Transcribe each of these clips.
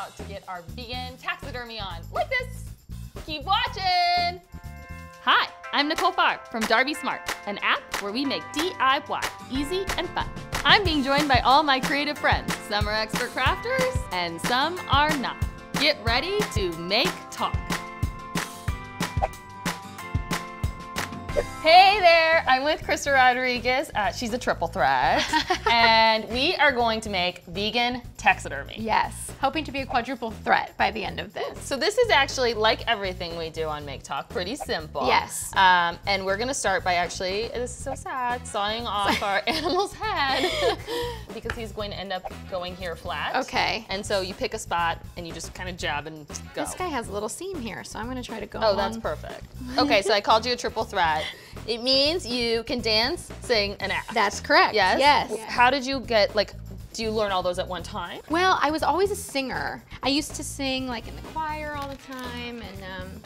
out to get our vegan taxidermy on, like this. Keep watching. Hi, I'm Nicole Farr from Darby Smart, an app where we make DIY easy and fun. I'm being joined by all my creative friends. Some are expert crafters and some are not. Get ready to make talk. Hey there, I'm with Krista Rodriguez. She's a triple threat, and we are going to make vegan taxidermy. Yes, hoping to be a quadruple threat by the end of this. So this is actually, like everything we do on Make Talk, pretty simple. Yes. And we're gonna start by actually, this is so sad, sawing off our animal's head because he's going to end up going here flat. Okay. And so you pick a spot and you just kind of jab and go. This guy has a little seam here, so I'm gonna try to go Oh, that's perfect. Okay, so I called you a triple threat. It means you can dance, sing, and act. That's correct. Yes? Yes. How did you get, like, do you learn all those at one time? Well, I was always a singer. I used to sing like in the choir all the time and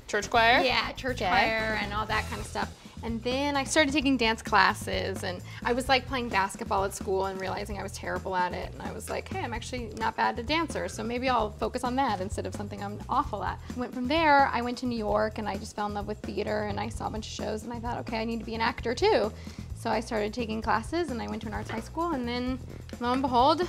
Church choir? yeah, church choir and all that kind of stuff. And then I started taking dance classes, and I was like playing basketball at school and realizing I was terrible at it. And I was like, hey, I'm actually not bad at a dancer, so maybe I'll focus on that instead of something I'm awful at. Went from there, I went to New York and I just fell in love with theater, and I saw a bunch of shows and I thought, okay, I need to be an actor too. So I started taking classes and I went to an arts high school, and then lo and behold,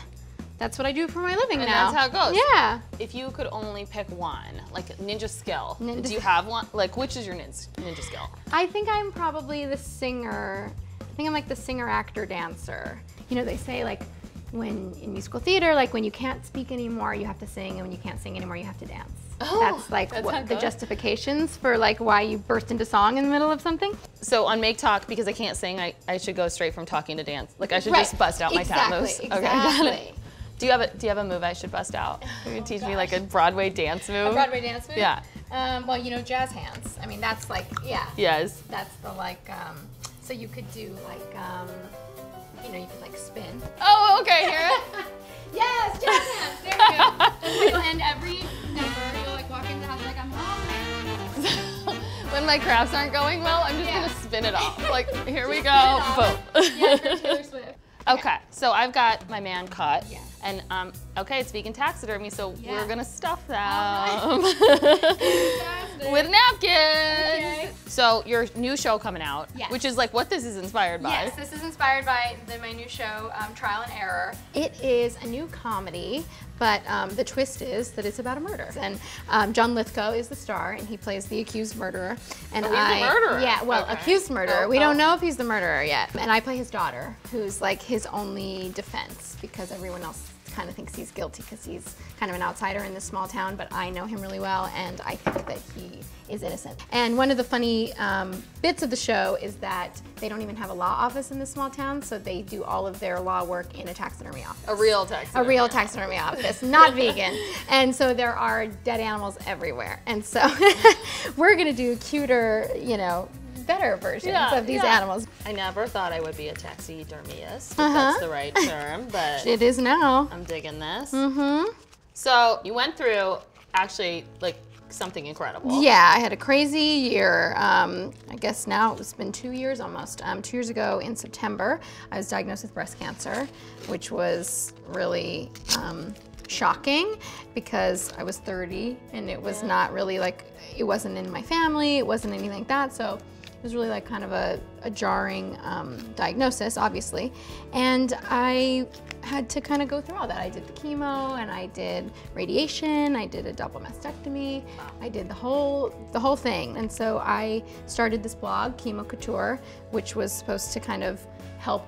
that's what I do for my living And now. that's how it goes. Yeah. If you could only pick one, like ninja skill, Ninja do you have one? Like, which is your ninja skill? I think I'm probably the singer. I think I'm like the singer, actor, dancer. You know, they say like when in musical theater, like when you can't speak anymore, you have to sing, and when you can't sing anymore, you have to dance. Oh, that's like that's how what it the goes? justifications for like why you burst into song in the middle of something. So on Make Talk, because I can't sing, I should go straight from talking to dance. Like I should Right. just bust out my tap moves. Exactly. Okay, got it. Do you have a move I should bust out? Can you teach me like a Broadway dance move? A Broadway dance move? Yeah. Well, you know, jazz hands. I mean, that's like, yeah. Yes. That's the like, so you could do like, you know, you could like spin. Oh, okay, here. Yes, jazz hands. There we go. That's how you'll end every number. You'll like walk into the house like I'm home. When my crafts aren't going well, I'm just gonna spin it off. Like, here we go. off. Boom. Yeah, for Taylor Swift. Okay, so I've got my man cut, Yes. and okay, it's vegan taxidermy, so Yeah. we're gonna stuff them Fantastic. with napkins. Okay. So your new show coming out, Yes. which is like what this is inspired by. Yes, this is inspired by my new show, Trial and Error. It is a new comedy, but the twist is that it's about a murder. And John Lithgow is the star, and he plays the accused murderer. And Oh, he's the murderer. Yeah, well, Okay. accused murderer. Oh, We oh. don't know if he's the murderer yet. And I play his daughter, who's like his only defense because everyone else kind of thinks he's guilty because he's kind of an outsider in this small town, but I know him really well, and I think that he is innocent. And one of the funny bits of the show is that they don't even have a law office in this small town, so they do all of their law work in a taxidermy office. A real taxidermy. A real taxidermy office, not vegan. And so there are dead animals everywhere. And so we're gonna do cuter, you know, better versions of these animals. I never thought I would be a taxidermist, if that's the right term, but It is now. I'm digging this. Mm-hmm. So you went through actually like something incredible. Yeah, I had a crazy year. I guess now it's been 2 years almost. 2 years ago in September, I was diagnosed with breast cancer, which was really shocking because I was 30 and it was not really like, it wasn't in my family, it wasn't anything like that. So it was really like kind of a jarring diagnosis, obviously. And I had to kind of go through all that. I did the chemo and I did radiation, I did a double mastectomy, I did the whole thing. And so I started this blog, Chemo Couture, which was supposed to kind of help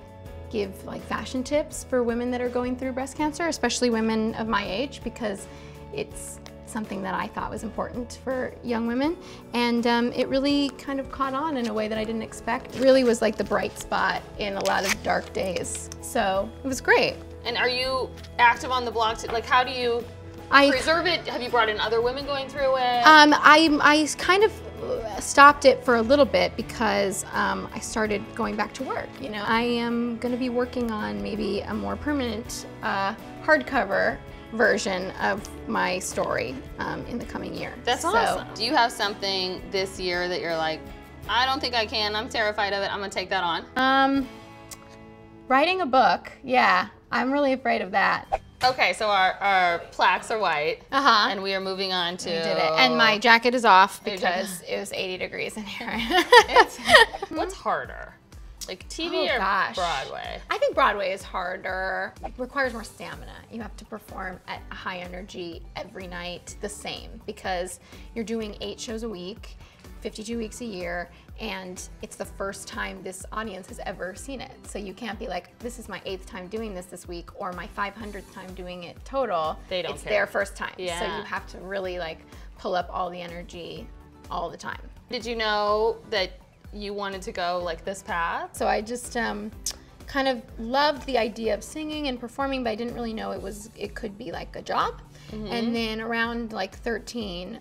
give like fashion tips for women that are going through breast cancer, especially women of my age, because it's something that I thought was important for young women. And it really kind of caught on in a way that I didn't expect. It really was like the bright spot in a lot of dark days. So it was great. And are you active on the blog too? Like, how do you preserve it? Have you brought in other women going through it? I kind of stopped it for a little bit because I started going back to work. You know, I am going to be working on maybe a more permanent hardcover version of my story in the coming year. That's awesome. Do you have something this year that you're like, I don't think I can, I'm terrified of it, I'm gonna take that on? Writing a book, yeah, I'm really afraid of that. Okay, so our plaques are white. Uh-huh. And we are moving on to... We did it. And my jacket is off because it was 80 degrees in here. What's harder? Like TV or Broadway? I think Broadway is harder. It requires more stamina. You have to perform at a high energy every night the same because you're doing 8 shows a week, 52 weeks a year, and it's the first time this audience has ever seen it. So you can't be like, this is my 8th time doing this week or my 500th time doing it total. They don't It's care. their first time. Yeah. So you have to really like pull up all the energy all the time. Did you know that you wanted to go like this path? So I just kind of loved the idea of singing and performing, but I didn't really know it could be like a job. And then around like 13,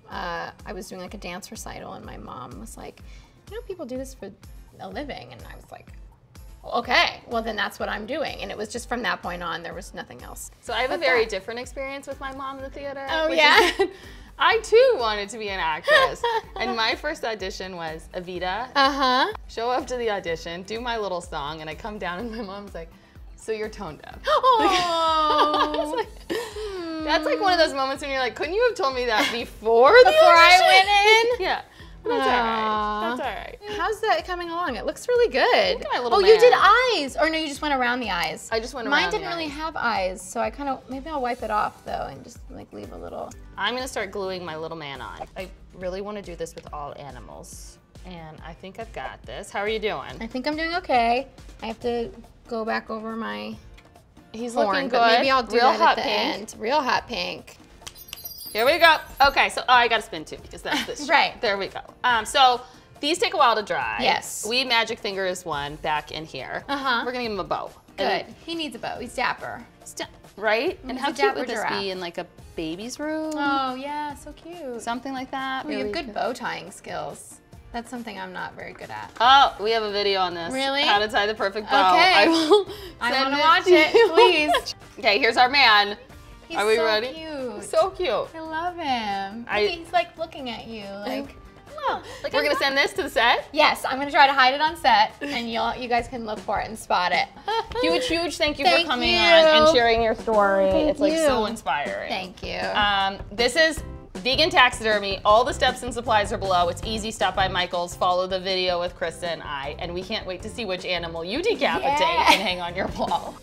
I was doing like a dance recital and my mom was like, you know, people do this for a living. And I was like, okay, well then that's what I'm doing. And it was just from that point on, there was nothing else. So I have a very different experience with my mom in the theater. Oh yeah? I too wanted to be an actress. And my first audition was Evita. Uh-huh. Show up to the audition, do my little song, and I come down and my mom's like, so you're tone deaf. Oh. That's like one of those moments when you're like, couldn't you have told me that before the Before I audition? went in? Yeah. That's all right. That's all right. How's that coming along? It looks really good. at my little Oh, you man. did eyes. Or no, you just went around the eyes. I just went Mine around didn't the really eyes. have eyes, so I kind of, maybe I'll wipe it off though and just like leave a little. I'm gonna start gluing my little man on. I really wanna do this with all animals. And I think I've got this. How are you doing? I think I'm doing okay. I have to go back over my He's horn, looking good. but maybe I'll do Real that hot at the pink. end. Real hot pink. Here we go. Okay, so I gotta spin too because that's this. Right. There we go. So these take a while to dry. Yes. We magic fingers one back in here. Uh-huh. We're gonna give him a bow. Good. He needs a bow. He's dapper. Right? And He's how a cute dapper would this giraffe. be in like a baby's room? Oh yeah, so cute. Something like that. Oh, you Really have good cute. bow tying skills. That's something I'm not very good at. Oh, we have a video on this. Really? How to tie the perfect bow. Okay. I will I send want to watch it, you. please. Okay, here's our man. He's Are we so ready? cute. So cute. I love him. Look, he's like looking at you, like. Oh, like We're gonna send this to the set. Yes, I'm gonna try to hide it on set, and you guys can look for it and spot it. Huge thank you Thank for coming you. on and sharing your story. Thank It's like so you. inspiring. Thank you. This is vegan taxidermy. All the steps and supplies are below. It's easy. Stop by Michael's. Follow the video with Krista and I, and we can't wait to see which animal you decapitate Yeah. and hang on your wall.